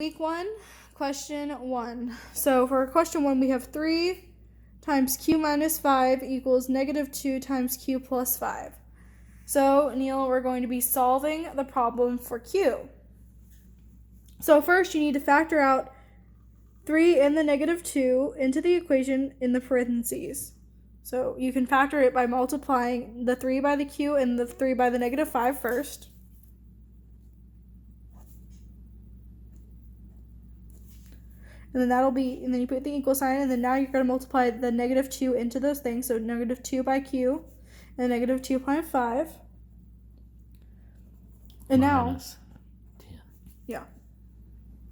Week 1, question 1. So for question 1, we have 3 times q minus 5 equals negative 2 times q plus 5. So, Neil, we're going to be solving the problem for q. So first, you need to factor out 3 and the negative 2 into the equation in the parentheses. So you can factor it by multiplying the 3 by the q and the 3 by the negative 5 first. And then and then you put the equal sign, and then now you're going to multiply the negative 2 into those things. So negative 2 by q and negative 2.5. And minus now 10. Yeah.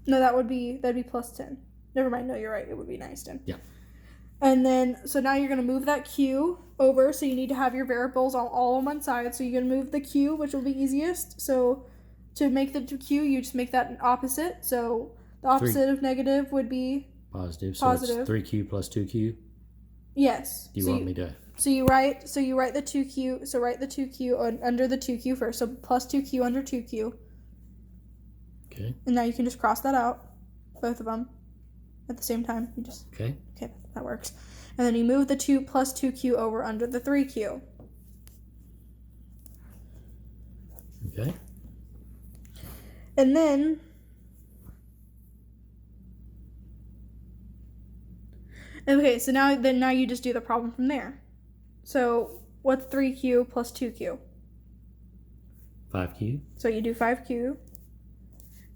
No, that'd be plus 10. Never mind, no, you're right. It would be minus 10. Yeah. And then, so now you're going to move that q over, so you need to have your variables all on one side. So you're going to move the q, which will be easiest. So to make the q, you just make that an opposite. So the opposite of negative would be positive. Positive. So it's 3q plus 2q. Yes. Do you want me to? So you write the 2q. So write the 2q under the 2q first. So plus 2q under 2q. Okay. And now you can just cross that out, both of them, at the same time. Okay, that works. And then you move the 2 plus 2q over under the 3q. Okay. And then so now you just do the problem from there. So what's 3q plus 2q? 5q. So you do 5q,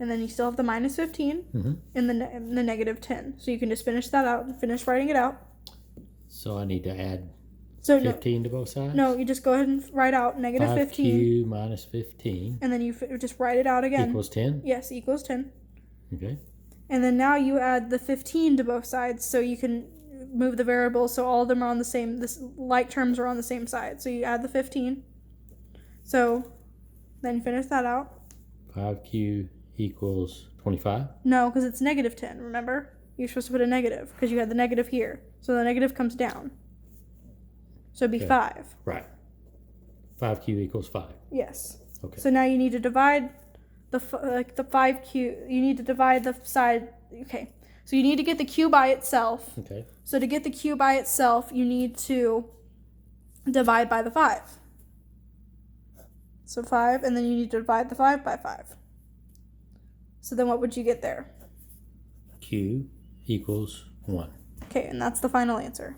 and then you still have the minus 15 and the negative 10. So you can just finish that out and finish writing it out. So I need to add 15 to both sides? No, you just go ahead and write out negative 15. 5q minus 15. And then you just write it out again. Equals 10? Yes, equals 10. Okay. And then now you add the 15 to both sides, so you can move the variables so all of them are on the same, like terms are on the same side. So you add the 15. So then you finish that out. 5q equals 25? No, because it's negative 10, remember? You're supposed to put a negative because you had the negative here. So the negative comes down. So it'd be 5. Right. 5q equals 5. Yes. Okay. So now you need to divide the 5q. You need to divide the side. Okay. So you need to get the q by itself. Okay. So to get the q by itself, you need to divide by the 5. So 5, and then you need to divide the 5 by 5. So then what would you get there? Q equals 1. Okay, and that's the final answer.